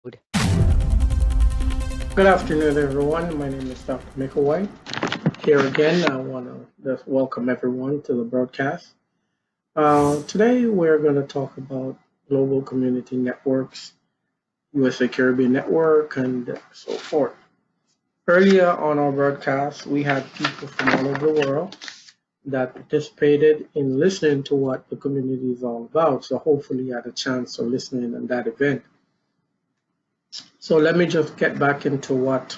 Good afternoon, everyone. My name is Dr. Michael White. Here again, I want to just welcome everyone to the broadcast. Today, we're going to talk about global community networks, USA Caribbean Network, and so forth. Earlier on our broadcast, we had people from all over the world that participated in listening to what the community is all about. So, hopefully, you had a chance to listen in on that event. So, let me just get back into what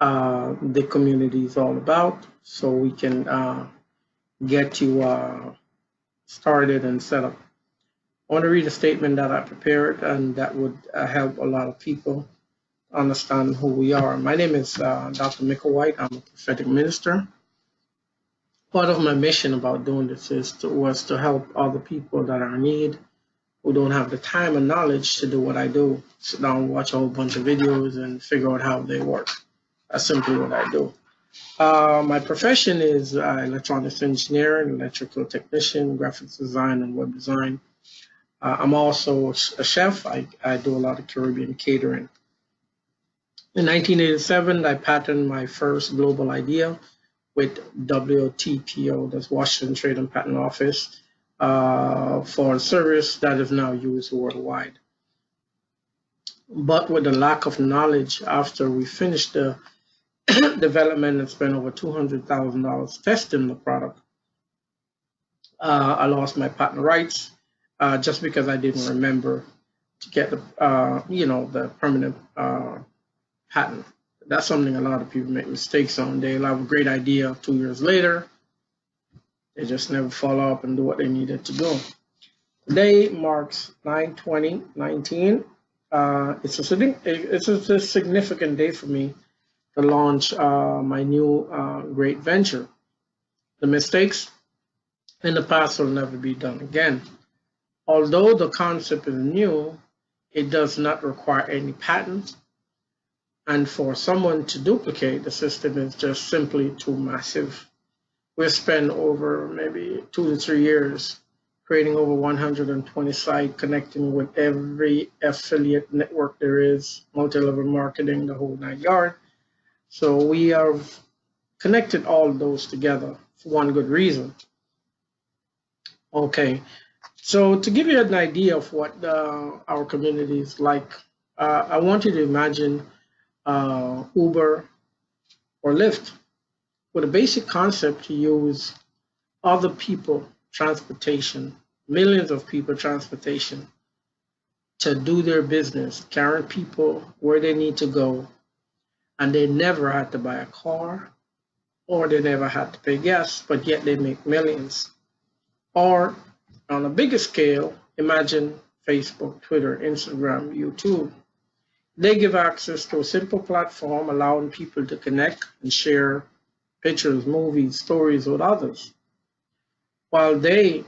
the community is all about so we can get you started and set up. I want to read a statement that I prepared and that would help a lot of people understand who we are. My name is Dr. Michael White. I'm a prophetic minister. Part of my mission about doing this was to help other people that are in need who don't have the time and knowledge to do what I do. Sit down, watch a whole bunch of videos, and figure out how they work. That's simply what I do. My profession is electronics engineer, electrical technician, graphics design, and web design. I'm also a chef. I do a lot of Caribbean catering. In 1987, I patented my first global idea with WTPO, that's Washington Trade and Patent Office, for a service that is now used worldwide. But with the lack of knowledge after we finished the development and spent over $200,000 testing the product, I lost my patent rights just because I didn't remember to get the permanent patent. That's something a lot of people make mistakes on. They'll have a great idea 2 years later, they just never follow up and do what they needed to do. Today marks 9/20/19. It's a significant day for me to launch my new great venture. The mistakes in the past will never be done again. Although the concept is new, it does not require any patent, and for someone to duplicate the system is just simply too massive. We've spent over maybe 2 to 3 years creating over 120 sites, connecting with every affiliate network there is, multi-level marketing, the whole 9 yards. So we have connected all those together for one good reason. Okay, so to give you an idea of what our community is like, I want you to imagine Uber or Lyft with a basic concept to use other people transportation, millions of people transportation to do their business, carrying people where they need to go, and they never had to buy a car or they never had to pay gas, but yet they make millions. Or on a bigger scale, imagine Facebook, Twitter, Instagram, YouTube. They give access to a simple platform allowing people to connect and share pictures, movies, stories with others. While they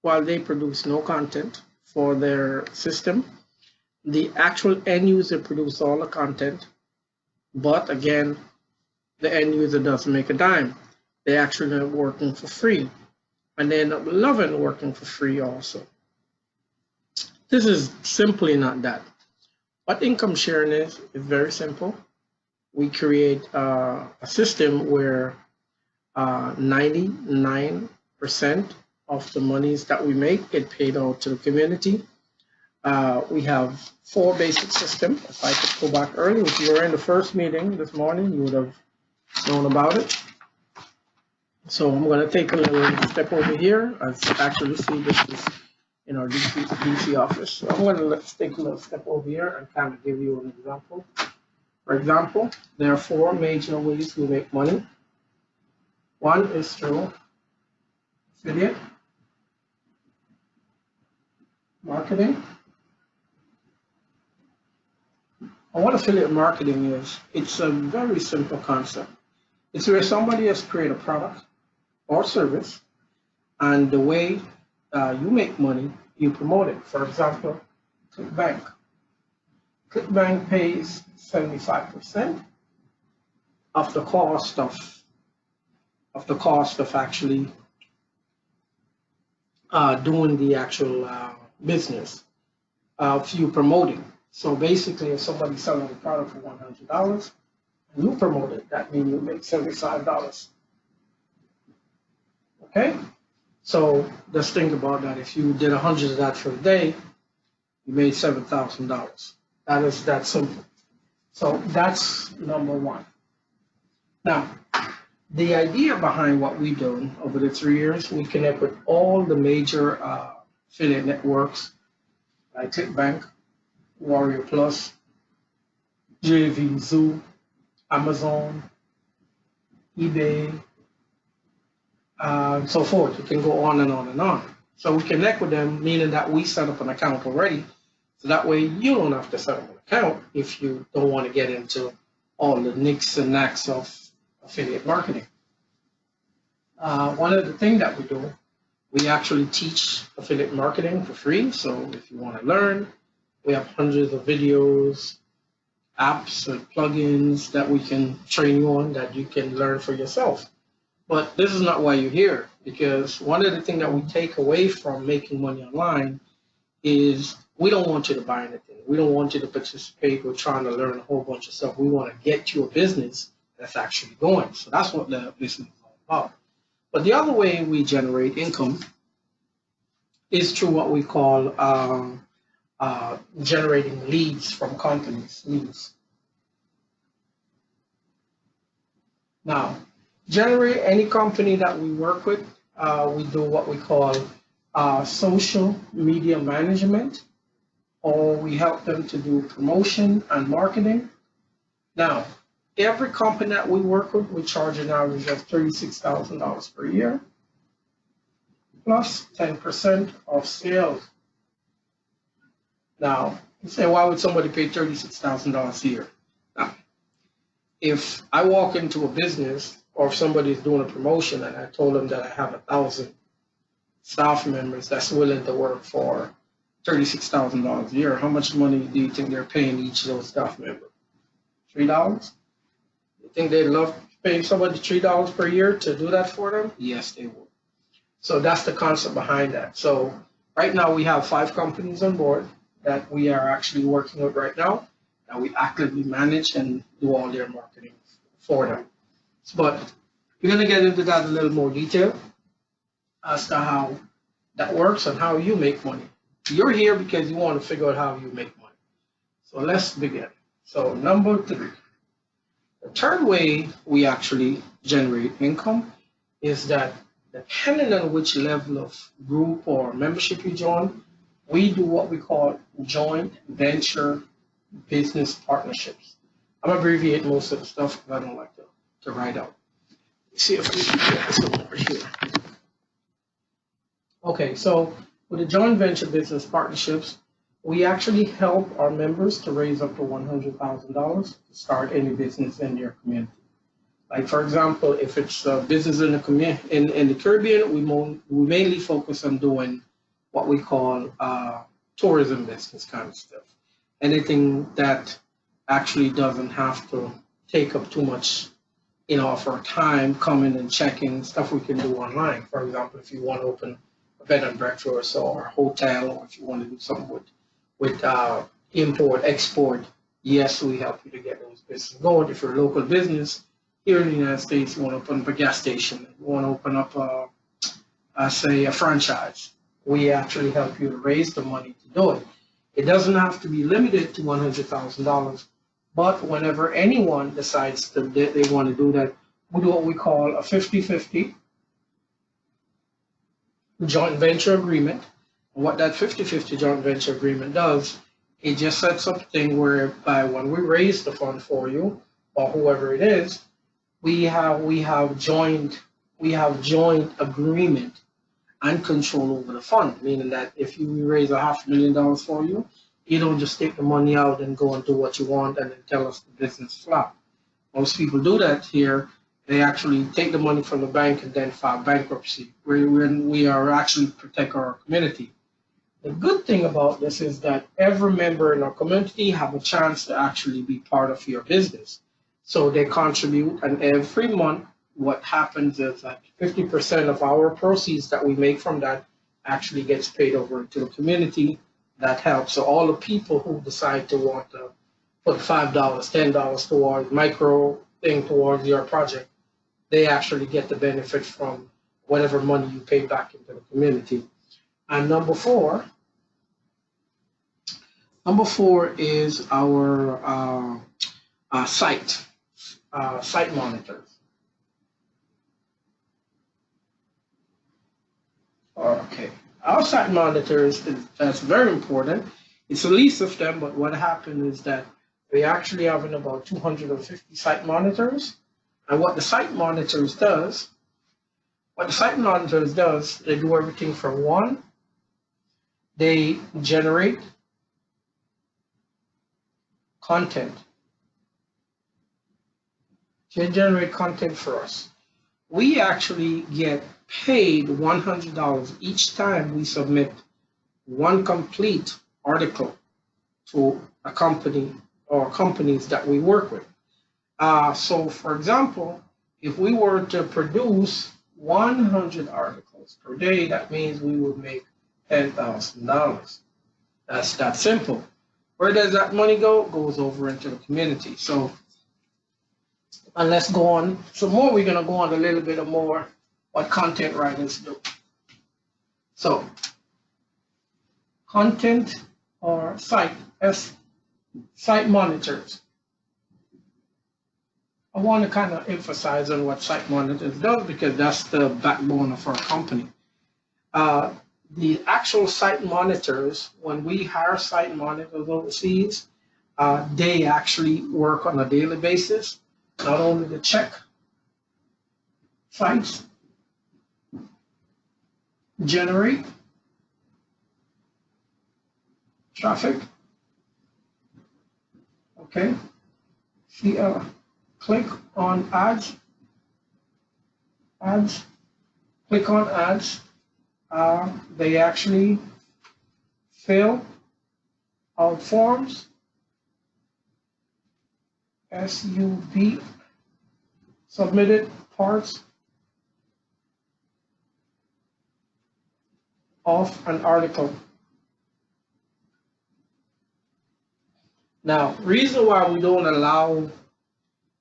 produce no content for their system, the actual end user produce all the content, but again, the end user doesn't make a dime. They actually are working for free, and they end up loving working for free also. This is simply not that. What income sharing is very simple. We create a system where 99% of the monies that we make get paid out to the community. We have four basic systems. If I could go back early, if you were in the first meeting this morning, you would have known about it. So I'm going to take a little step over here. I actually see this is in our DC office. So I'm going to take a little step over here and kind of give you an example. For example, there are four major ways we make money. One is through affiliate marketing. And what affiliate marketing is, it's a very simple concept. It's where somebody has created a product or service, and the way you make money, you promote it. For example, ClickBank. ClickBank pays 75% of the cost of actually doing the actual business of you promoting. So basically, if somebody's selling a product for $100 and you promote it, that means you make $75. Okay? So just think about that. If you did 100 of that for a day, you made $7,000. That is that simple. So that's number one. Now, the idea behind what we do over the 3 years, we connect with all the major affiliate networks like ClickBank, Warrior Plus, JV, Zoo, Amazon, eBay, and so forth. You can go on and on and on. So we connect with them, meaning that we set up an account already. So that way you don't have to set up an account if you don't want to get into all the nicks and knacks of affiliate marketing. One of the things that we do, we actually teach affiliate marketing for free. So if you want to learn, we have hundreds of videos, apps, and plugins that we can train you on that you can learn for yourself. But this is not why you're here, because one of the things that we take away from making money online is we don't want you to buy anything. We don't want you to participate. We're trying to learn a whole bunch of stuff. We want to get you a business that's actually going. So that's what the business is all about. But the other way we generate income is through what we call generating leads from companies. Leads. Now, generate any company that we work with, we do what we call social media management, or we help them to do promotion and marketing. Now, every company that we work with, we charge an average of $36,000 per year, plus 10% of sales. Now, you say, why would somebody pay $36,000 a year? Now, if I walk into a business, or if somebody is doing a promotion and I told them that I have 1,000 staff members that's willing to work for $36,000 a year, how much money do you think they're paying each of those staff members? $3? You think they'd love paying somebody $3 per year to do that for them? Yes, they would. So that's the concept behind that. So right now we have 5 companies on board that we are actually working with right now, that we actively manage and do all their marketing for them. But we're going to get into that in a little more detail as to how that works and how you make money. You're here because you want to figure out how you make money. So let's begin. So number 3. The third way we actually generate income is that depending on which level of group or membership you join, we do what we call joint venture business partnerships. I'm abbreviating most of the stuff because I don't like to write out. Let's see if we can get this over here. Okay, so with the joint venture business partnerships, we actually help our members to raise up to $100,000 to start any business in their community. Like for example, if it's a business in the Caribbean, we mainly focus on doing what we call tourism business kind of stuff. Anything that actually doesn't have to take up too much, of our time coming and checking stuff we can do online. For example, if you want to open a bed and breakfast or a hotel, or if you want to do something with import, export, yes, we help you to get those businesses going. If you're a local business here in the United States, you want to open up a gas station, you want to open up say a franchise, we actually help you to raise the money to do it. It doesn't have to be limited to $100,000. But whenever anyone decides that they want to do that, we do what we call a 50-50 joint venture agreement. And what that 50-50 joint venture agreement does, it just sets up a thing whereby when we raise the fund for you, or whoever it is, we have joint agreement and control over the fund, meaning that if we raise $500,000 for you, you don't just take the money out and go and do what you want and then tell us the business flop. Most people do that here. They actually take the money from the bank and then file bankruptcy. We are actually protect our community. The good thing about this is that every member in our community have a chance to actually be part of your business. So they contribute, and every month what happens is that 50% of our proceeds that we make from that actually gets paid over to the community that helps. So all the people who decide to want to put $5, $10 towards micro thing towards your project, they actually get the benefit from whatever money you pay back into the community. And number four is our site monitors. Okay, our site monitors, that's very important. It's the least of them, but what happened is that we actually have about 250 site monitors. And what the site monitors does, they do everything from one, they generate content. They generate content for us. We actually get paid $100 each time we submit one complete article to a company or companies that we work with. So, for example, if we were to produce 100 articles per day, that means we would make $10,000. That's that simple. Where does that money go? It goes over into the community. So, and let's go on some more. We're going to go on a little bit of more what content writers do. So, content or site monitors. I want to kind of emphasize on what site monitors does because that's the backbone of our company. The actual site monitors, when we hire site monitors overseas, they actually work on a daily basis, not only to check sites, generate traffic, okay, see, click on ads, click on ads. They actually fill out forms, SUB, submitted parts of an article. Now, reason why we don't allow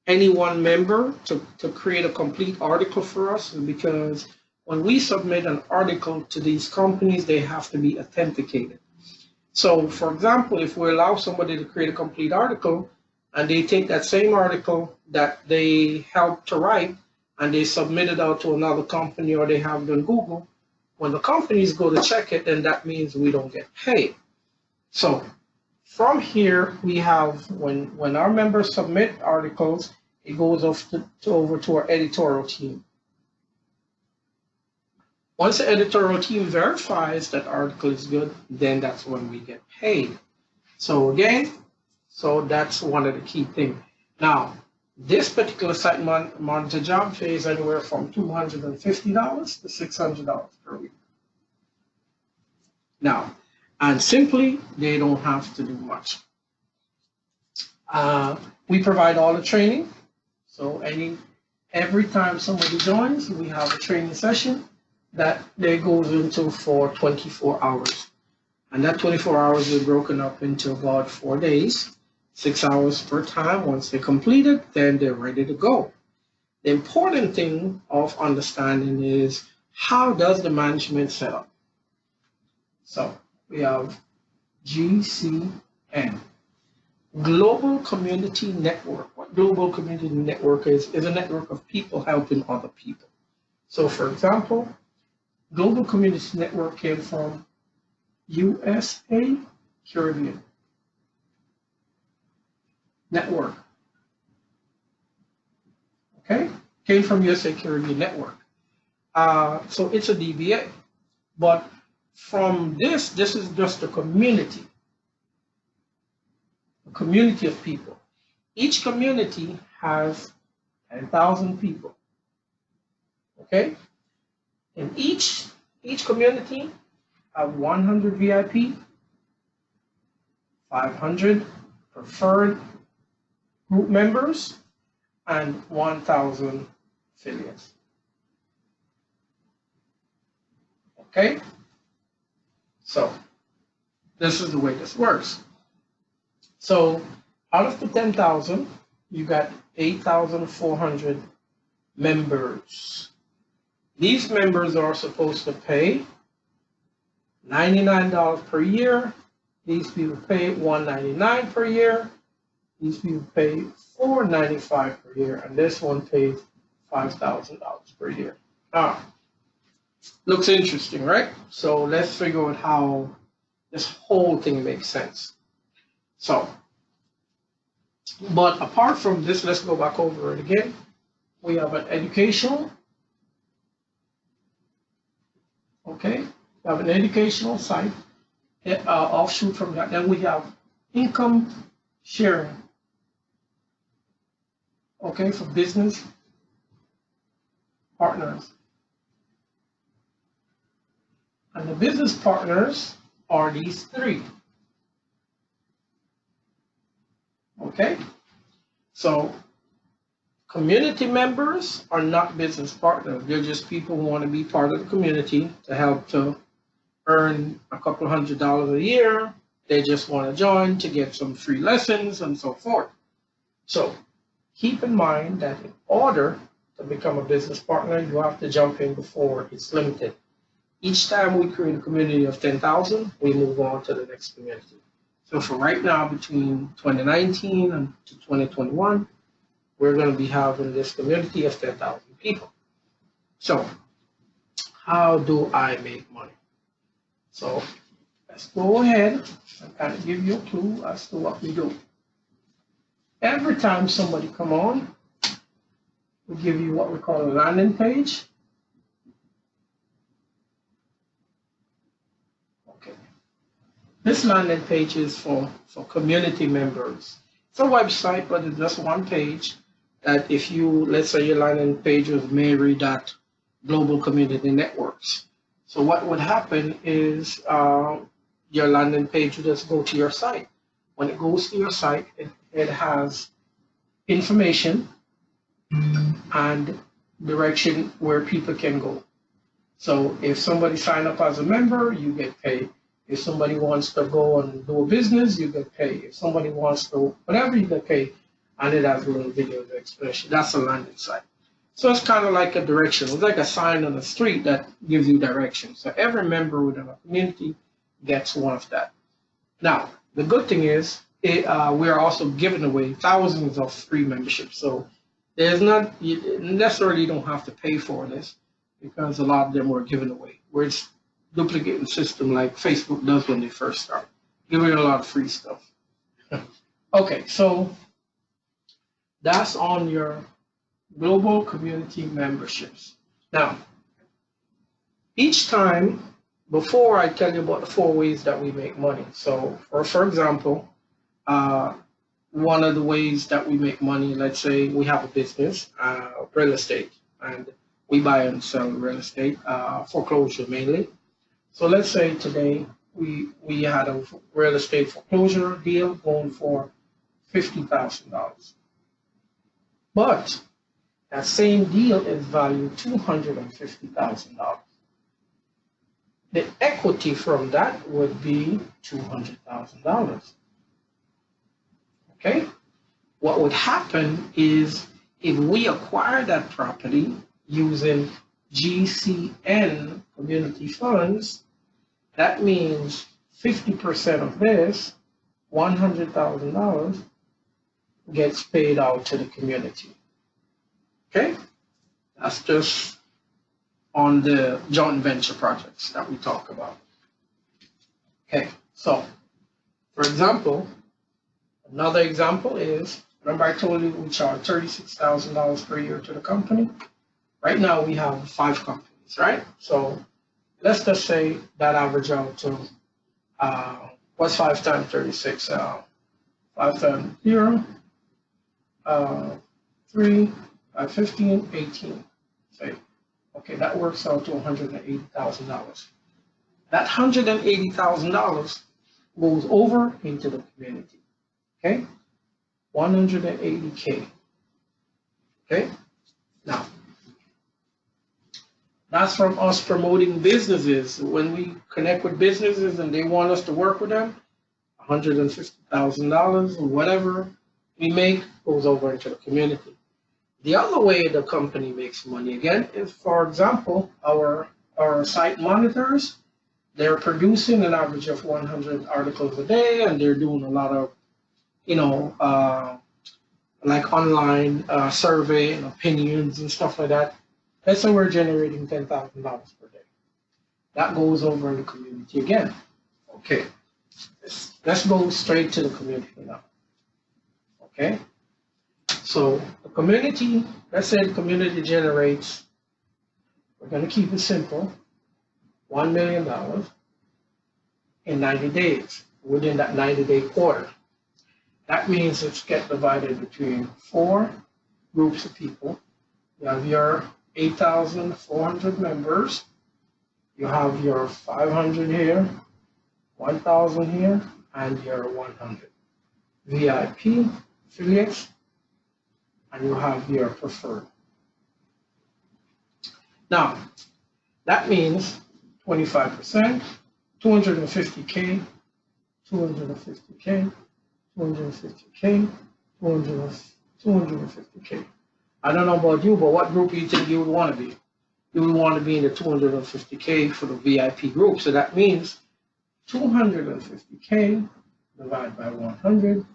any one member to create a complete article for us is because when we submit an article to these companies, they have to be authenticated. So, for example, if we allow somebody to create a complete article and they take that same article that they helped to write and they submit it out to another company or they have it on Google, when the companies go to check it, then that means we don't get paid. So, from here, we have, when our members submit articles, it goes over to our editorial team. Once the editorial team verifies that article is good, then that's when we get paid. So again, that's one of the key things. Now, this particular site monitor job pays anywhere from $250 to $600 per week. Now, and simply, they don't have to do much. We provide all the training. So every time somebody joins, we have a training session that they goes into for 24 hours. And that 24 hours is broken up into about 4 days, 6 hours per time. Once they complete it, then they're ready to go. The important thing of understanding is how does the management set up? So we have GCN, Global Community Network. What Global Community Network is a network of people helping other people. So for example, Global Community Network came from USA Caribbean Network. Okay, came from USA Caribbean Network. So it's a DBA, but from this is just a community of people. Each community has 10,000 people. Okay, and each community have 100 VIP, 500 preferred group members, and 1,000 affiliates. Okay, so this is the way this works. So out of the 10,000, you got 8,400 members. These members are supposed to pay $99 per year. These people pay $199 per year. These people pay $495 per year, and this one pays $5,000 per year. Ah, looks interesting, right? So let's figure out how this whole thing makes sense. So, but apart from this, let's go back over it again. We have an educational, okay? We have an educational site, offshoot from that. Then we have income sharing, okay, for business partners. And the business partners are these three. Okay? So community members are not business partners. They're just people who want to be part of the community to help to earn a couple $100 a year. They just want to join to get some free lessons and so forth. So keep in mind that in order to become a business partner, you have to jump in before it's limited. Each time we create a community of 10,000, we move on to the next community. So for right now, between 2019 and to 2021, we're going to be having this community of 10,000 people. So how do I make money? So let's go ahead and kind of give you a clue as to what we do. Every time somebody come on, we give you what we call a landing page. Okay. This landing page is for community members. It's a website, but it's just one page that if you, let's say your landing page was Mary.Global Community Networks. So what would happen is your landing page would just go to your site. When it goes to your site, it has information and direction where people can go. So if somebody sign up as a member, you get paid. If somebody wants to go and do a business, you get paid. If somebody wants to, whatever, you get paid. And it has a little video of explanation. That's a landing site. So it's kind of like a direction. It's like a sign on the street that gives you direction. So every member within a community gets one of that. Now, the good thing is we're also giving away thousands of free memberships. So there's not, you necessarily don't have to pay for this because a lot of them were given away. We're just duplicating the system like Facebook does when they first start, giving a lot of free stuff. Okay, so that's on your global community memberships. Now, each time, before I tell you about the 4 ways that we make money. So, for example, one of the ways that we make money, let's say we have a business, real estate, and we buy and sell real estate, foreclosure mainly. So let's say today we had a real estate foreclosure deal going for $50,000. But that same deal is valued $250,000. The equity from that would be $200,000. Okay? What would happen is if we acquire that property using GCN community funds, that means 50% of this, $100,000, gets paid out to the community. Okay? That's just on the joint venture projects that we talk about. Okay, so for example, another example is, remember I told you we charge $36,000 per year to the company? Right now we have 5 companies, right? So let's just say that average out to, what's 5 times 36? 5 times 0, 3, 15, 18, say. Okay, that works out to $180,000. That $180,000 goes over into the community. Okay, 180K. Okay, now That's from us promoting businesses. When we connect with businesses and they want us to work with them, $150,000 or whatever we make goes over into the community. The other way the company makes money again is, for example, our site monitors. They're producing an average of 100 articles a day, and they're doing a lot of, you know, like online survey and opinions and stuff like that. Let's say we're generating $10,000 per day. That goes over in the community again. Okay, let's go straight to the community now. Okay, so the community, let's say the community generates, we're going to keep it simple, $1 million in 90 days within that 90-day quarter. That means it's get divided between 4 groups of people. You have your 8,400 members. You have your 500 here, 1,000 here, and your 100 VIP affiliates, and you have your preferred. Now, that means 25%, 250K, 250K, 250K, 250K. I don't know about you, but what group do you think you would want to be? You would want to be in the 250K for the VIP group. So that means 250K divided by 100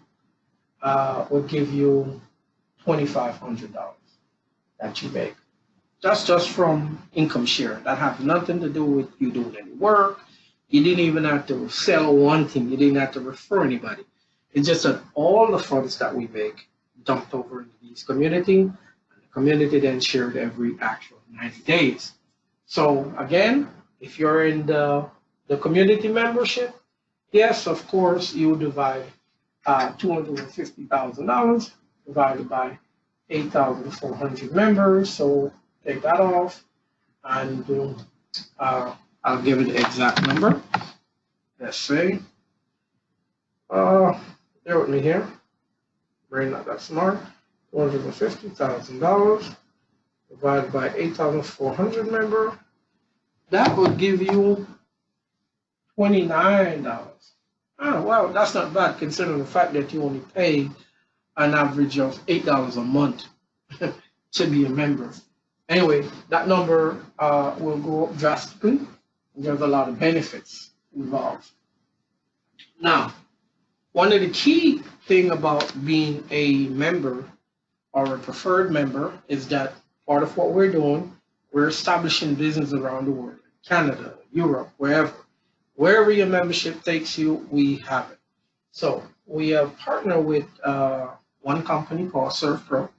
would give you $2,500 that you make. That's just from income share. That has nothing to do with you doing any work. You didn't even have to sell one thing. You didn't have to refer anybody. It's just that all the funds that we make dumped over into these community, and the community then shared every actual 90 days. So again, if you're in the community membership, yes, of course, you divide $250,000 divided by 8,400 members. So take that off, and I'll give it the exact number. Let's say, bear with me here, brain not that smart, $250,000 divided by 8,400 members. That would give you $29. Oh, well, that's not bad considering the fact that you only pay an average of $8 a month to be a member. Anyway, that number will go up drastically. There's a lot of benefits involved. Now, one of the key thing about being a member or a preferred member is that part of what we're doing, we're establishing business around the world, Canada, Europe, wherever. Wherever your membership takes you, we have it. So we have partnered with one company called SurfPro,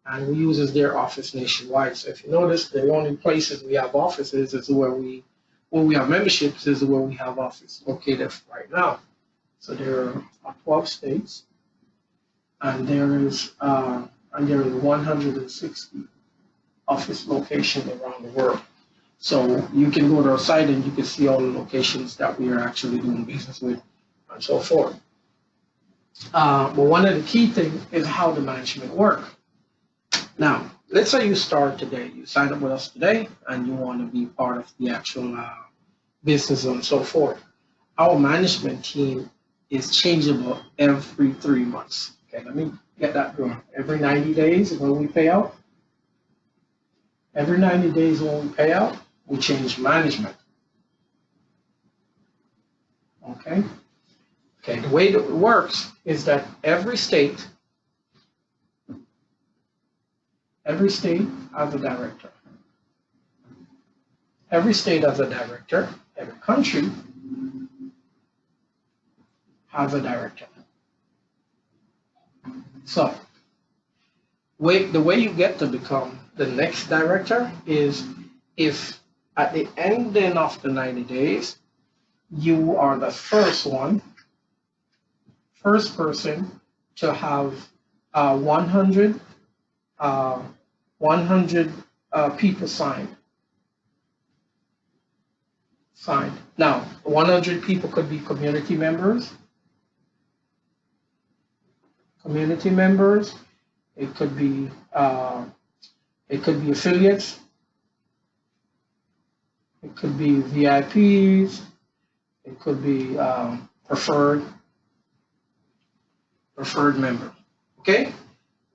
and we uses their office nationwide. So if you notice, the only places we have offices is where we have memberships is where we have office located right now. So there are 12 states, and there is 160 office locations around the world. So you can go to our site and you can see all the locations that we are actually doing business with and so forth. But one of the key things is how the management work. Now, let's say you start today, you sign up with us today, and you want to be part of the actual business and so forth. Our management team is changeable every 3 months. Okay, let me get that going. Every 90 days when we pay out. Every 90 days when we pay out, we change management. Okay? Okay, the way that it works is that every state has a director. Every state has a director. Every country has a director. So, the way you get to become the next director is if at the ending of the 90 days, you are the first person to have 100 people signed. Now, 100 people could be community members. It could be affiliates. It could be VIPs. It could be preferred member. Okay?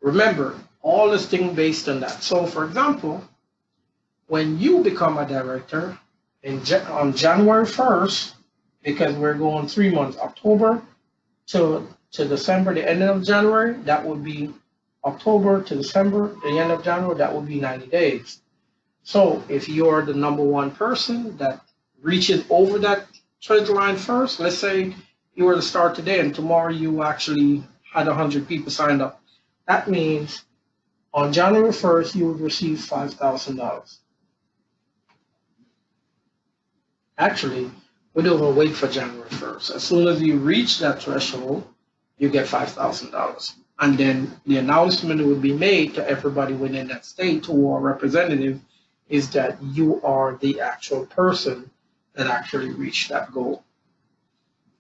Remember, all this thing based on that. So, for example, when you become a director on January 1st, because we're going 3 months, October to December, the end of January, that would be October to December, the end of January, that would be 90 days. So if you're the number one person that reaches over that trade line first, let's say you were to start today and tomorrow you actually had 100 people signed up, that means on January 1st you would receive $5,000. Actually, we don't even wait for January 1st. As soon as you reach that threshold, you get $5,000. And then the announcement would be made to everybody within that state who are representative is that you are the actual person that actually reached that goal.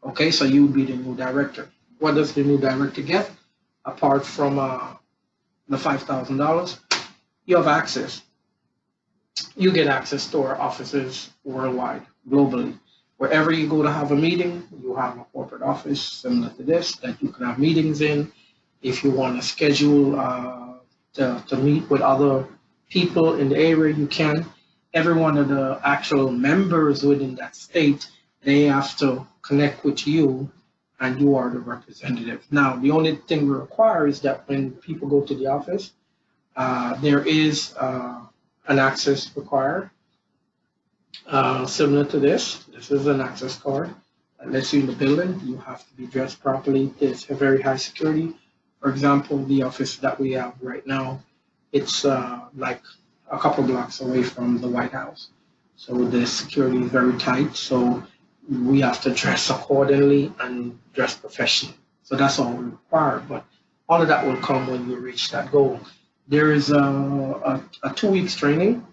Okay, so you would be the new director. What does the new director get? Apart from the $5,000, you have access. You get access to our offices worldwide, globally. Wherever you go to have a meeting, you have a corporate office similar to this that you can have meetings in. If you want to schedule to meet with other people in the area, you can. Every one of the actual members within that state, they have to connect with you and you are the representative. Now, the only thing we require is that when people go to the office, there is an access required. Similar to this. This is an access card that lets you in the building. You have to be dressed properly. It's a very high security. For example, the office that we have right now, it's like a couple blocks away from the White House. So the security is very tight. So we have to dress accordingly and dress professionally. So that's all we require. But all of that will come when you reach that goal. There is a 2 weeks training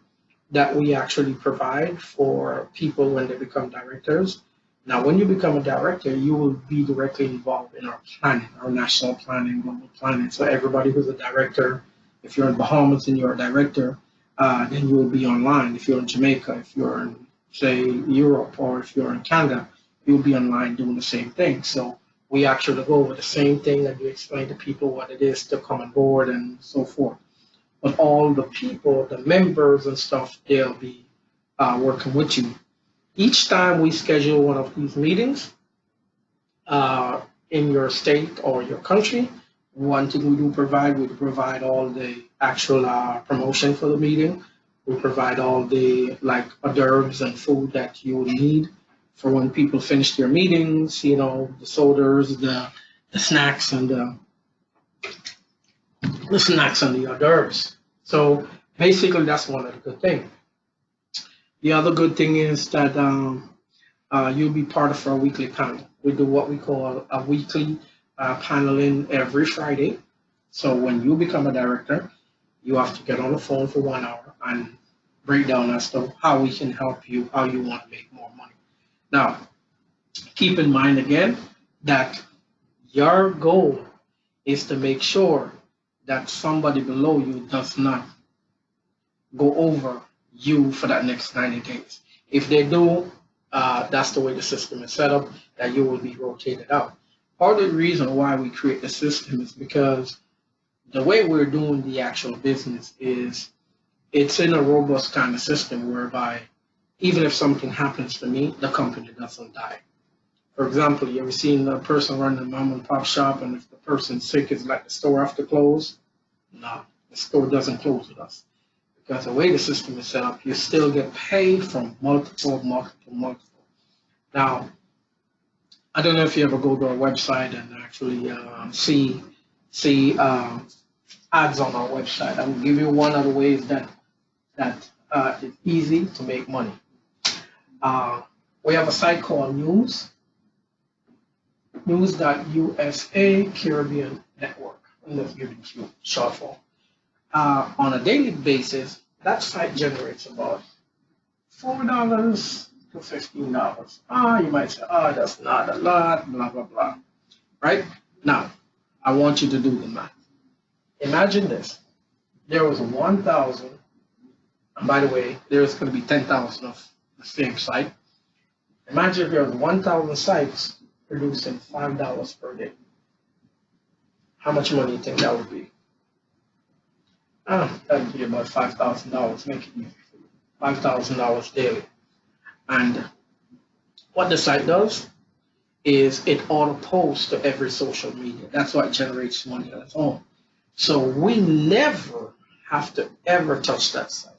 that we actually provide for people when they become directors. Now, when you become a director, you will be directly involved in our planning, our national planning, global planning. So everybody who's a director, if you're in Bahamas and you're a director, then you will be online. If you're in Jamaica, if you're in, say, Europe, or if you're in Canada, you'll be online doing the same thing. So we actually go over the same thing and you explain to people what it is to come on board and so forth. But all the people, the members and stuff, they'll be working with you. Each time we schedule one of these meetings in your state or your country, one thing we provide all the actual promotion for the meeting. We provide all the like hors d'oeuvres and food that you will need for when people finish their meetings, you know, the sodas, the snacks and the hors d'oeuvres. So basically, that's one of the good things. The other good thing is that you'll be part of our weekly panel. We do what we call a weekly paneling every Friday. So when you become a director, you have to get on the phone for 1 hour and break down as to how we can help you, how you want to make more money. Now, keep in mind again that your goal is to make sure that somebody below you does not go over you for that next 90 days. If they do, that's the way the system is set up, that you will be rotated out. Part of the reason why we create the system is because the way we're doing the actual business is it's in a robust kind of system whereby even if something happens to me, the company doesn't die. For example, you ever seen a person running a mom and pop shop and if the person's sick, it's like the store have to close? No, the store doesn't close with us. Because the way the system is set up, you still get paid from multiple. Now, I don't know if you ever go to our website and actually see ads on our website. I will give you one of the ways that it's easy to make money. We have a site called news.USA Caribbean Network. I'm just giving you short form. On a daily basis, that site generates about $4 to $15. You might say, that's not a lot, blah, blah, blah. Right? Now, I want you to do the math. Imagine this. There was 1,000, and by the way, there's going to be 10,000 of the same site. Imagine if there was 1,000 sites producing $5 per day. How much money do you think that would be? That would be about $5,000, making you $5,000 daily. And what the site does is it auto posts to every social media. That's why it generates money on its own. So we never have to ever touch that site.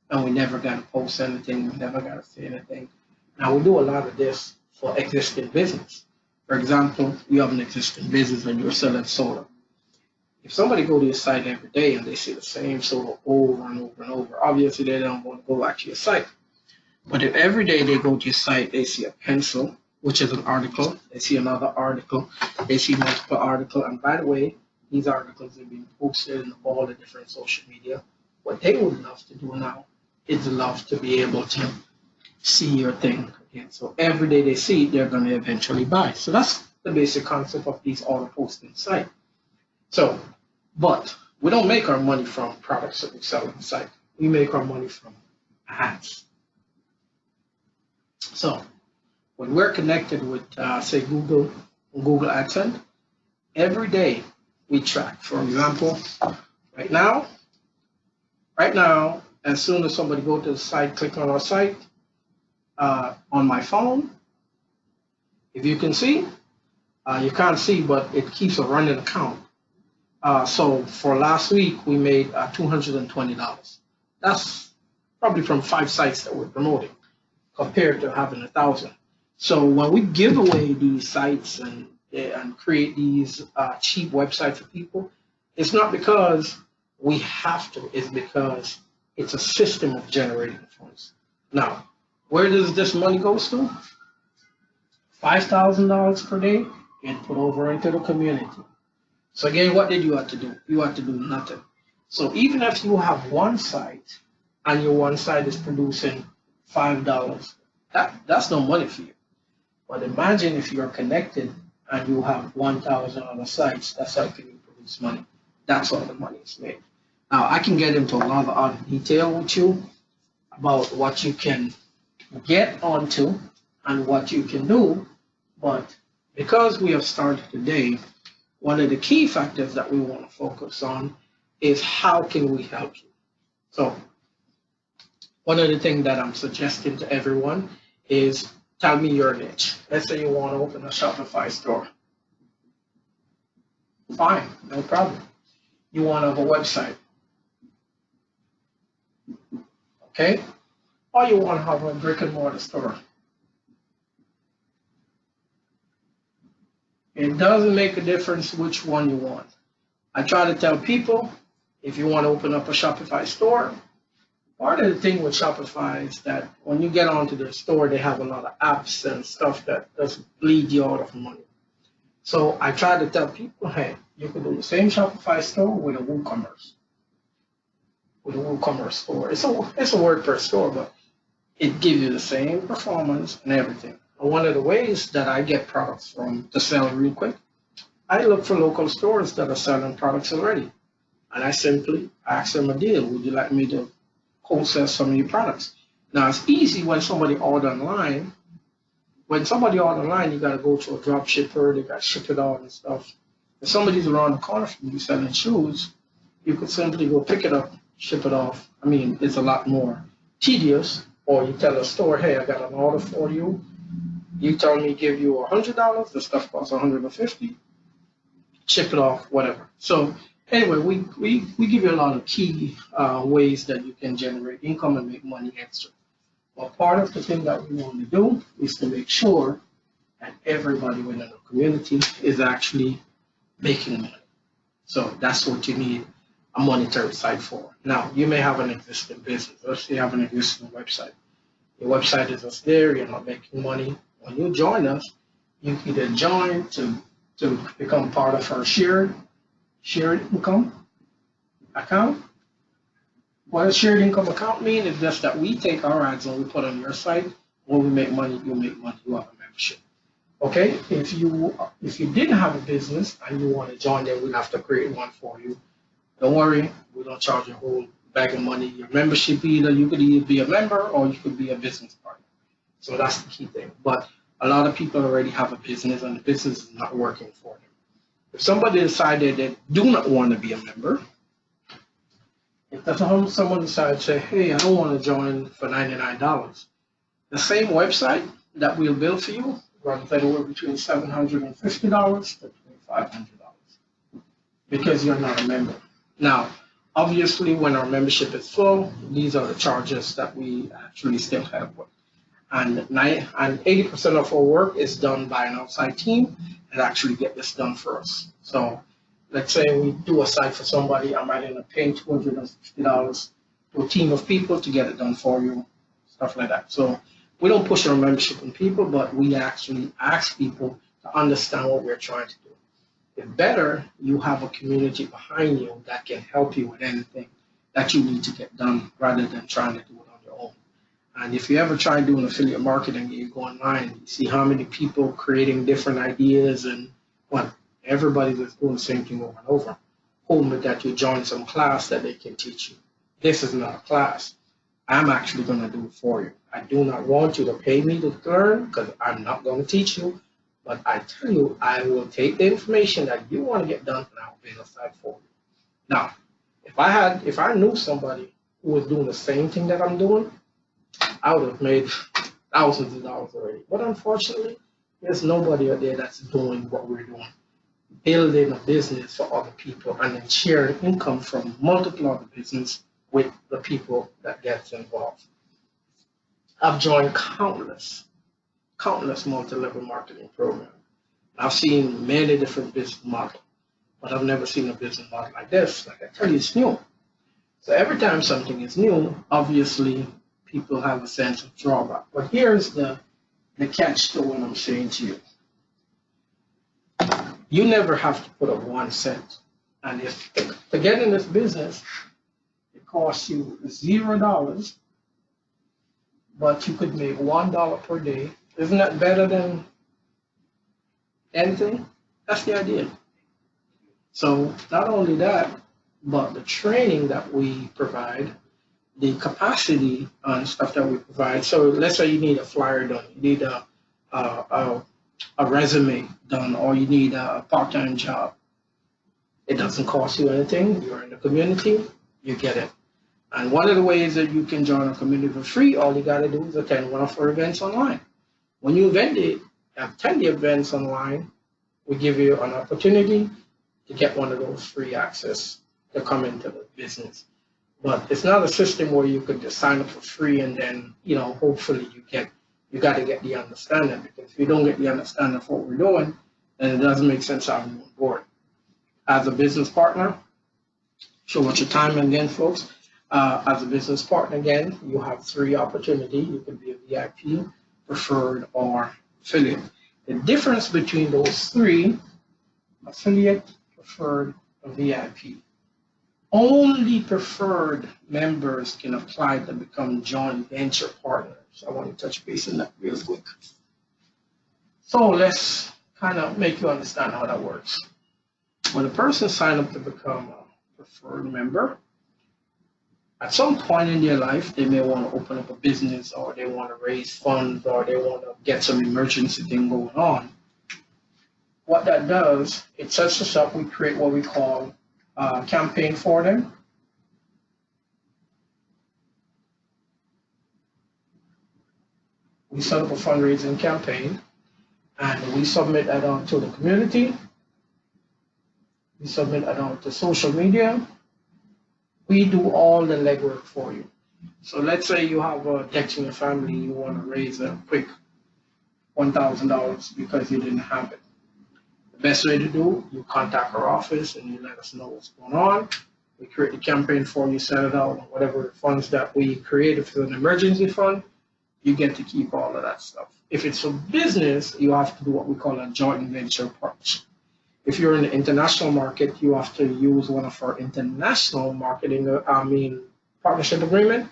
And we never got to post anything. We never got to say anything. Now, we do a lot of this for existing business. For example, you have an existing business and you're selling soda. If somebody go to your site every day and they see the same soda over and over and over, obviously they don't want to go back to your site. But if every day they go to your site, they see a pencil, which is an article, they see another article, they see multiple articles, and by the way, these articles are being posted in all the different social media. What they would love to do now is love to be able to see your thing again. So every day they see it, they're going to eventually buy. So that's the basic concept of these auto posting sites. So, but we don't make our money from products that we sell on the site. We make our money from ads. So when we're connected with, say, Google AdSense, every day we track. For example, right now, as soon as somebody go to the site, click on our site, on my phone, if you can see, you can't see, but it keeps a running account. So for last week, we made $220. That's probably from 5 sites that we're promoting, compared to having 1,000. So when we give away these sites and create these cheap websites for people, it's not because we have to, it's because it's a system of generating funds. Now, where does this money go to? $5,000 per day and put over into the community. So again, what did you have to do? You had to do nothing. So even if you have one site and your one site is producing $5, that's no money for you. But imagine if you're connected and you have 1,000 other sites, that's how you produce money. That's how the money is made. Now, I can get into a lot of other detail with you about what you can get onto and what you can do, but because we have started today, one of the key factors that we want to focus on is how can we help you. So one of the things that I'm suggesting to everyone is tell me your niche. Let's say you want to open a Shopify store. Fine, no problem. You want to have a website. Okay? Or you want to have a brick and mortar store. It doesn't make a difference which one you want. I try to tell people, if you want to open up a Shopify store, part of the thing with Shopify is that when you get onto their store, they have a lot of apps and stuff that does bleed you out of money. So I try to tell people, hey, you can do the same Shopify store with a WooCommerce. With a WooCommerce store. It's a WordPress store, but it gives you the same performance and everything. And one of the ways that I get products from to sell real quick, I look for local stores that are selling products already. And I simply ask them a deal. Would you like me to wholesale some of your products? Now, it's easy when somebody order online. When somebody order online, you got to go to a drop shipper. They got to ship it out and stuff. If somebody's around the corner from you selling shoes, you could simply go pick it up, ship it off. I mean, it's a lot more tedious. Or you tell a store, hey, I got an order for you. You tell me give you $100. The stuff costs $150. Ship it off, whatever. So anyway, we give you a lot of key ways that you can generate income and make money extra. But part of the thing that we want to do is to make sure that everybody within the community is actually making money. So that's what you need a monetary site for. Now, you may have an existing business. Let's say you have an existing website. Your website is just there, you're not making money. When you join us, you either join to become part of our shared income account. What a shared income account means is just that we take our ads and we put on your site. When we make money, you make money. You have a membership. Okay? If you didn't have a business and you want to join, then we'll have to create one for you. Don't worry, we don't charge a whole bag of money. Your membership, you could either be a member or you could be a business partner. So that's the key thing. But a lot of people already have a business and the business is not working for them. If somebody decided they do not want to be a member, if someone decides to say, hey, I don't want to join for $99, the same website that we'll build for you runs anywhere between $750 to $2,500 because you're not a member. Now, obviously, when our membership is full, these are the charges that we actually still have with. And 80% of our work is done by an outside team that actually get this done for us. So let's say we do a site for somebody, I might end up paying $250 to a team of people to get it done for you, stuff like that. So we don't push our membership on people, but we actually ask people to understand what we're trying to do. If better, you have a community behind you that can help you with anything that you need to get done rather than trying to do it on your own. And if you ever try doing affiliate marketing, you go online and you see how many people creating different ideas and what everybody's just doing the same thing over and over. Hoping that you join some class that they can teach you. This is not a class. I'm actually going to do it for you. I do not want you to pay me to learn because I'm not going to teach you. But I tell you, I will take the information that you want to get done and I'll build a site for you. Now, if I knew somebody who was doing the same thing that I'm doing, I would have made thousands of dollars already. But unfortunately, there's nobody out there that's doing what we're doing. Building a business for other people and then sharing income from multiple other business with the people that gets involved. I've joined countless multi-level marketing programs. I've seen many different business models, but I've never seen a business model like this. Like I tell you, it's new. So every time something is new, obviously people have a sense of drawback. But here's the catch to what I'm saying to you. You never have to put up 1 cent. And if to get in this business, it costs you $0, but you could make $1 per day. Isn't that better than anything? That's the idea. So not only that, but the training that we provide, the capacity and stuff that we provide. So let's say you need a flyer done, you need a resume done, or you need a part-time job. It doesn't cost you anything. You're in the community, you get it. And one of the ways that you can join a community for free, all you got to do is attend one of our events online. When you attend the events online, we give you an opportunity to get one of those free access to come into the business. But it's not a system where you could just sign up for free and then, hopefully you got to get the understanding, because if you don't get the understanding of what we're doing, then it doesn't make sense having you on board. As a business partner, show what your time again, folks. As a business partner, again, you have 3 opportunities. You can be a VIP, preferred, or affiliate. The difference between those 3, affiliate, preferred, or VIP, only preferred members can apply to become joint venture partners. I want to touch base on that real quick. So let's kind of make you understand how that works. When a person signs up to become a preferred member, at some point in their life, they may want to open up a business, or they want to raise funds, or they want to get some emergency thing going on. What that does, it sets us up. We create what we call a campaign for them. We set up a fundraising campaign, and we submit that out to the community. We submit that out to social media. We do all the legwork for you. So let's say you have a debt in your family, you want to raise a quick $1,000 because you didn't have it. The best way to do, you contact our office and you let us know what's going on. We create the campaign for you, set it out, whatever funds that we created for an emergency fund, you get to keep all of that stuff. If it's a business, you have to do what we call a joint venture partnership. If you're in the international market, you have to use one of our international partnership agreement.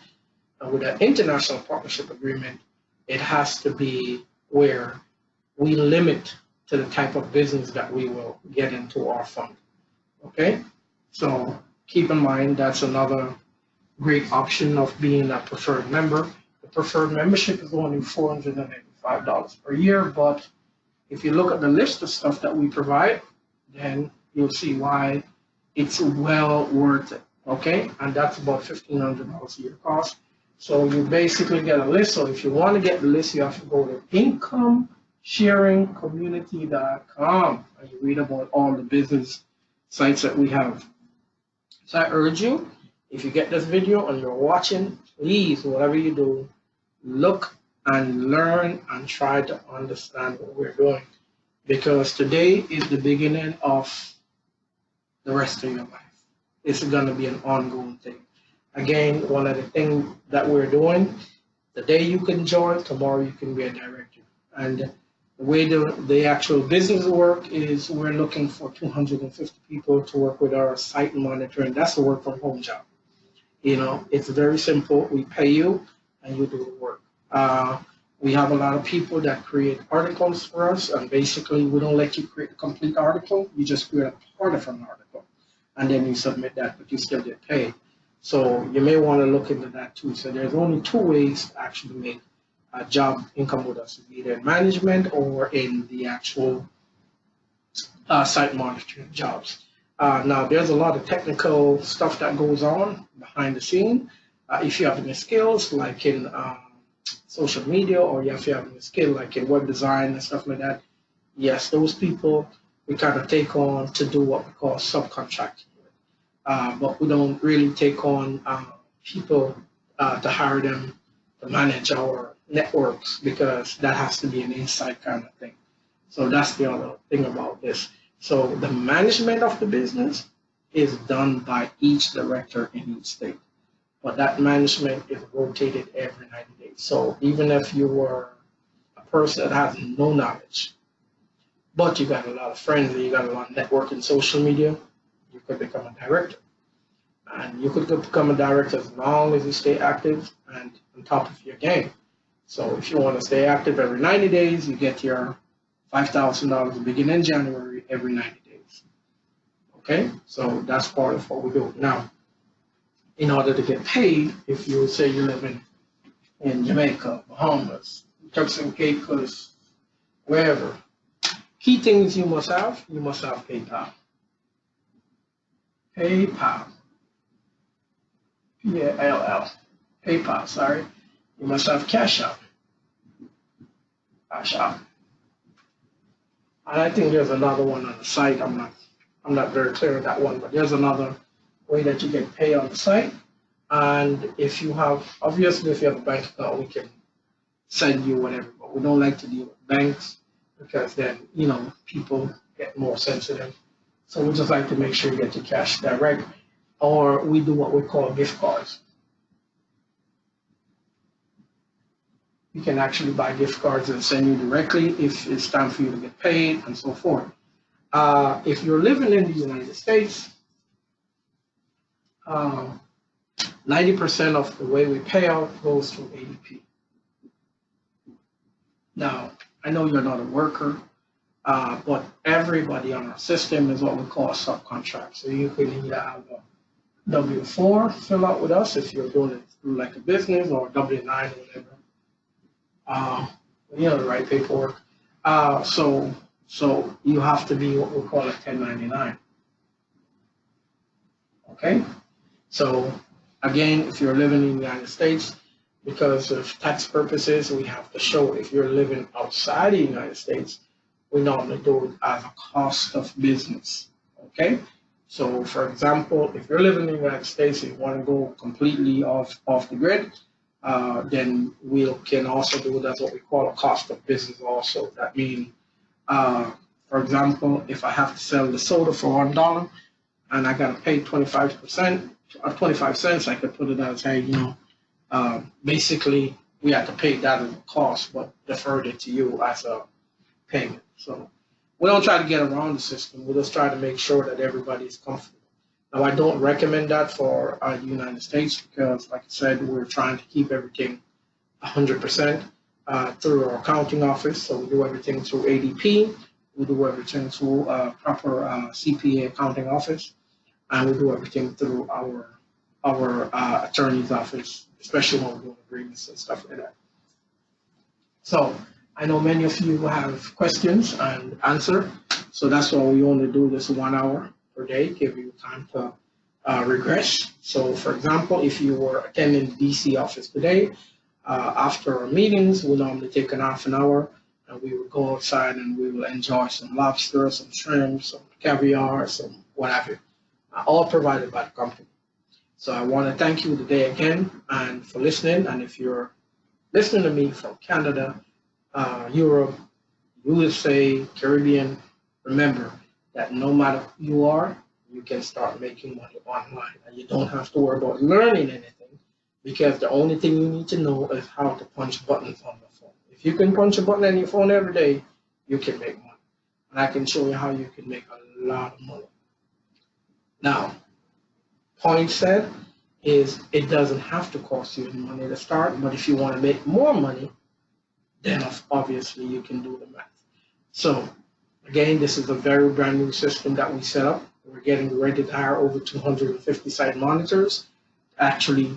And with an international partnership agreement, it has to be where we limit to the type of business that we will get into our fund. Okay? So keep in mind that's another great option of being a preferred member. The preferred membership is only $485 per year, but if you look at the list of stuff that we provide, then you'll see why it's well worth it. Okay, and that's about $1,500 a year cost. So you basically get a list. So if you want to get the list, you have to go to incomesharingcommunity.com and you read about all the business sites that we have. So I urge you, if you get this video and you're watching, please, whatever you do, look and learn and try to understand what we're doing. Because today is the beginning of the rest of your life. It's going to be an ongoing thing. Again, one of the things that we're doing, the day you can join, tomorrow you can be a director. And the way the actual business work is we're looking for 250 people to work with our site monitoring. That's a work from home job. You know, it's very simple. We pay you and you do the work. We have a lot of people that create articles for us, and basically we don't let you create a complete article. You just create a part of an article, and then you submit that, but you still get paid. So you may want to look into that too. So there's only two ways to actually make a job income with us, either in management or in the actual site monitoring jobs. Now, there's a lot of technical stuff that goes on behind the scene. If you have any skills like in social media, or if you have any skill like in web design and stuff like that, yes, those people we kind of take on to do what we call subcontracting. But we don't really take on people to hire them to manage our networks, because that has to be an inside kind of thing. So that's the other thing about this. So the management of the business is done by each director in each state, but that management is rotated every 90 days. So even if you were a person that has no knowledge, but you got a lot of friends and you got a lot of network in social media, you could become a director. And you could become a director as long as you stay active and on top of your game. So if you want to stay active every 90 days, you get your $5,000 beginning in January every 90 days. Okay, so that's part of what we do. Now, in order to get paid, if you say you live in Jamaica, Bahamas, Turks and Caicos, wherever, key things you must have PayPal. PayPal. P-A-L-L. PayPal, sorry. You must have Cash App. Cash App. And I think there's another one on the site. I'm not very clear on that one, but there's another way that you get paid on the site. And if you have, obviously, if you have a bank account, we can send you whatever, but we don't like to deal with banks because then, you know, people get more sensitive. So we just like to make sure you get your cash direct, or we do what we call gift cards. You can actually buy gift cards and send you directly if it's time for you to get paid and so forth. If you're living in the United States, 90% of the way we pay out goes through ADP. Now, I know you're not a worker, but everybody on our system is what we call a subcontract. So you can either have a W-4 fill out with us if you're doing it through like a business, or W-9 or whatever. You know, the right paperwork. So you have to be what we call a 1099. Okay? So again, if you're living in the United States, because of tax purposes, we have to show if you're living outside the United States, we normally do it as a cost of business. Okay? So for example, if you're living in the United States and you want to go completely off the grid, then we can also do it as what we call a cost of business also. That means, for example, if I have to sell the soda for $1 and I got to pay 25% or 25 cents, I could put it as, hey, you know, basically we have to pay that as a cost, but deferred it to you as a payment. So we don't try to get around the system. We just try to make sure that everybody's comfortable. Now, I don't recommend that for the United States because, like I said, we're trying to keep everything 100% through our accounting office. So we do everything through ADP. We do everything through proper CPA accounting office. And we do everything through our our attorney's office, especially when we're doing agreements and stuff like that. So I know many of you have questions and answer. So that's why we only do this 1 hour per day, give you time to regress. So for example, if you were attending the DC office today, after our meetings, we normally take an half an hour and we will go outside and we will enjoy some lobster, some shrimp, some caviar, some whatever, all provided by the company. So I want to thank you today again and for listening. And if you're listening to me from Canada, Europe, USA, Caribbean, remember that no matter who you are, you can start making money online. And you don't have to worry about learning anything because the only thing you need to know is how to punch buttons on the phone. If you can punch a button on your phone every day, you can make money. And I can show you how you can make a lot of money. Now, point said is it doesn't have to cost you any money to start, but if you want to make more money, then obviously you can do the math. So again, this is a very brand new system that we set up. We're getting ready to hire over 250 site monitors to actually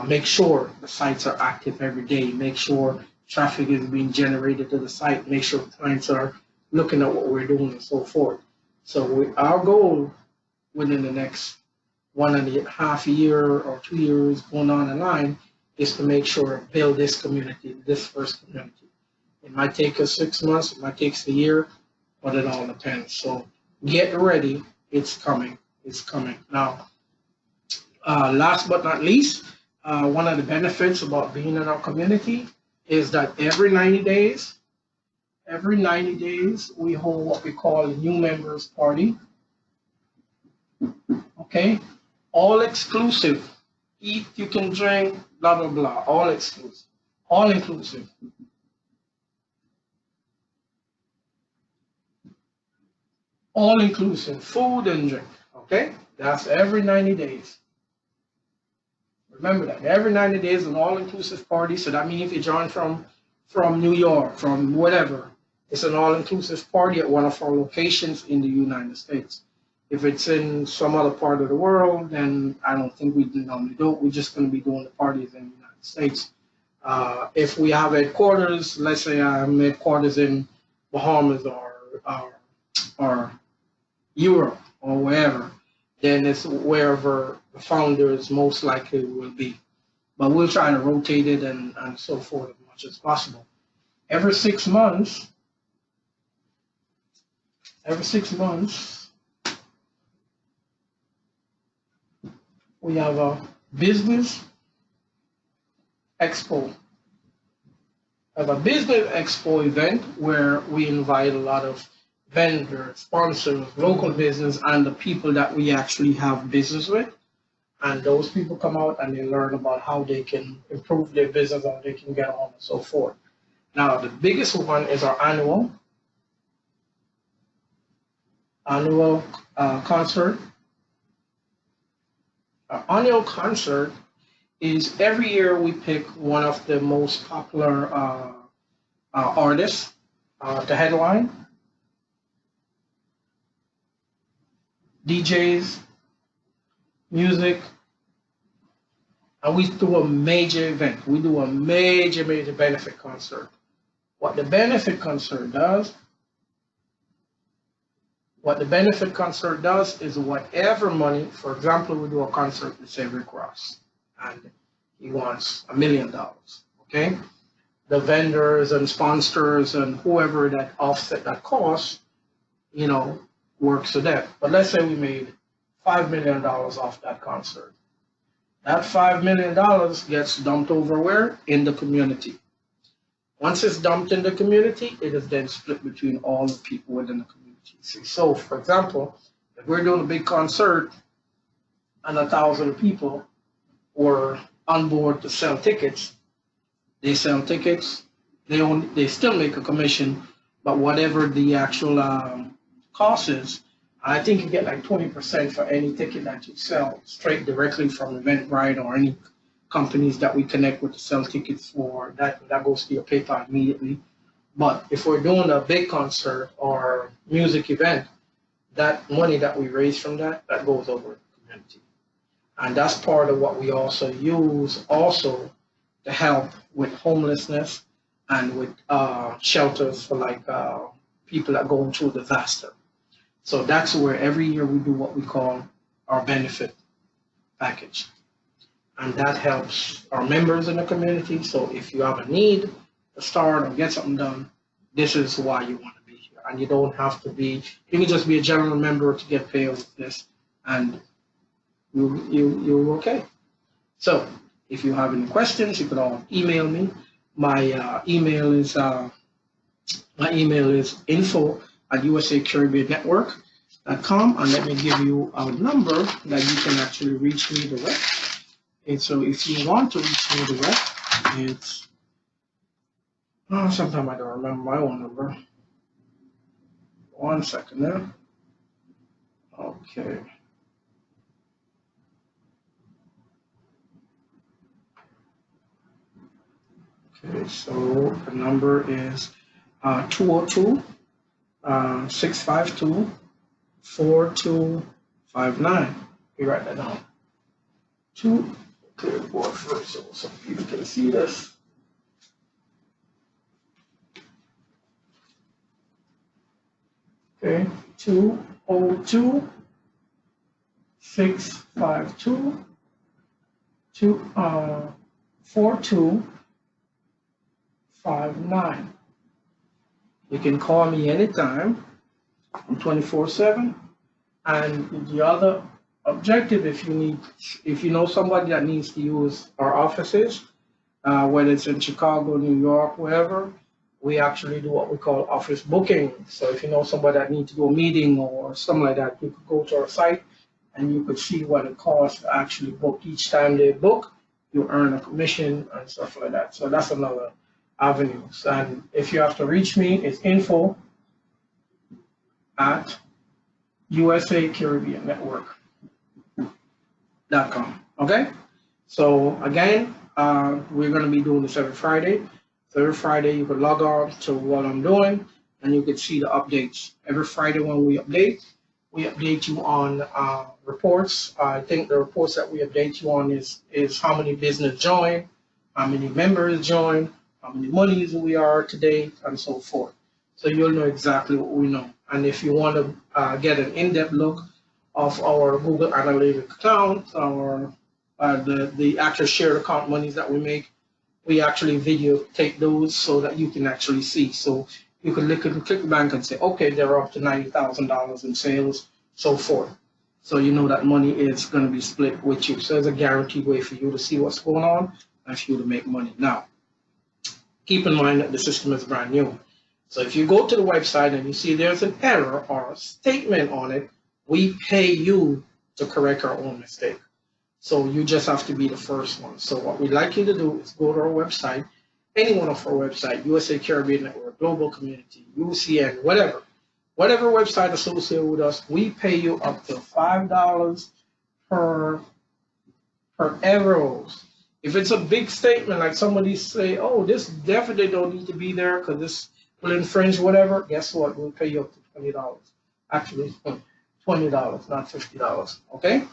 make sure the sites are active every day, make sure traffic is being generated to the site, make sure clients are looking at what we're doing and so forth. So our goal within the next 1.5 year or 2 years going on the line is to make sure build this community, this first community. It might take us 6 months, it might take us a year, but it all depends. So get ready, it's coming, it's coming. Now, last but not least, one of the benefits about being in our community is that every 90 days, we hold what we call a new members party. Okay, all exclusive. Eat, you can drink, blah, blah, blah, all exclusive, all inclusive. All inclusive, food and drink, okay? That's every 90 days. Remember that, every 90 days an all-inclusive party, so that means if you join from New York, from whatever, it's an all-inclusive party at one of our locations in the United States. If it's in some other part of the world, then I don't think we normally do it. We're just going to be doing the parties in the United States. If we have headquarters, let's say I'm headquarters in Bahamas or Europe or wherever, then it's wherever the founders most likely will be. But we'll try to rotate it and so forth as much as possible. Every 6 months, we have a business expo. We have a business expo event where we invite a lot of vendors, sponsors, local business, and the people that we actually have business with. And those people come out and they learn about how they can improve their business, how they can get on and so forth. Now, the biggest one is our annual concert. Our annual concert is every year we pick one of the most popular artists to headline, DJs, music, and we do a major event. We do a major benefit concert. What the benefit concert does is whatever money, for example, we do a concert with, say, Rick Ross, and he wants $1 million, okay? The vendors and sponsors and whoever that offset that cost, works with that. But let's say we made $5 million off that concert. That $5 million gets dumped over where? In the community. Once it's dumped in the community, it is then split between all the people within the community. So, for example, if we're doing a big concert and 1,000 people were on board to sell tickets, they sell tickets, they still make a commission, but whatever the actual cost is, I think you get like 20% for any ticket that you sell straight directly from Eventbrite or any companies that we connect with to sell tickets for. That goes to your PayPal immediately. But if we're doing a big concert or music event, that money that we raise from that goes over to the community. And that's part of what we also use also to help with homelessness and with shelters for like people that are going through disaster. So that's where every year we do what we call our benefit package. And that helps our members in the community. So if you have a need to start or get something done, this is why you want to be here. And you don't have to be, you can just be a general member to get paid with this, and you're okay. So if you have any questions, you can all email me. My email is info@usacaribbeannetwork.com, and let me give you a number that you can actually reach me direct. And so if you want to reach me direct, it's sometimes I don't remember my own number. 1 second there. Okay. Okay, so the number is 202 652 4259. You write that down. Clear the board first so some people can see this. Okay, 202 652 4259. You can call me anytime. I'm 24/7. And the other objective, if you know somebody that needs to use our offices, whether it's in Chicago, New York, wherever, we actually do what we call office booking. So if you know somebody that needs to do a meeting or something like that, you could go to our site and you could see what it costs to actually book. Each time they book, you earn a commission and stuff like that. So that's another avenue. And if you have to reach me, it's info@usacaribbeannetwork.com. Okay? So again, we're going to be doing this every Friday. So every Friday you can log on to what I'm doing and you can see the updates. Every Friday when we update you on reports. I think the reports that we update you on is how many business join, how many members join, how many monies we are today, and so forth. So you'll know exactly what we know. And if you want to get an in-depth look of our Google Analytics account, or the actual shared account monies that we make, we actually videotape those so that you can actually see. So you can look and click the bank and say, okay, they're up to $90,000 in sales, so forth. So you know that money is going to be split with you. So there's a guaranteed way for you to see what's going on and for you to make money. Now, keep in mind that the system is brand new. So if you go to the website and you see there's an error or a statement on it, we pay you to correct our own mistake. So you just have to be the first one. So what we'd like you to do is go to our website, any one of our website, USA Caribbean Network, Global Community, UCN, whatever website associated with us, we pay you up to $5 per arrows. If it's a big statement, like somebody say, oh, this definitely don't need to be there because this will infringe whatever, guess what? We'll pay you up to $20. Actually, $20, not $50, okay?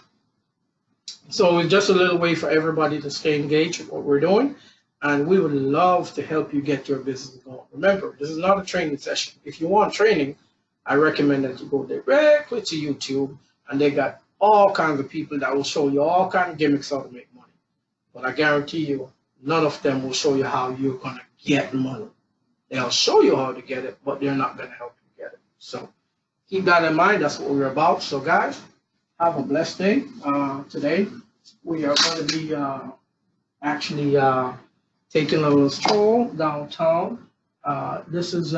So it's just a little way for everybody to stay engaged with what we're doing, and we would love to help you get your business going. Remember, this is not a training session. If you want training, I recommend that you go directly to YouTube, and they got all kinds of people that will show you all kinds of gimmicks how to make money. But I guarantee you, none of them will show you how you're going to get money. They'll show you how to get it, but they're not going to help you get it. So keep that in mind. That's what we're about. So guys, have a blessed day. Today, we are going to be actually taking a little stroll downtown. This is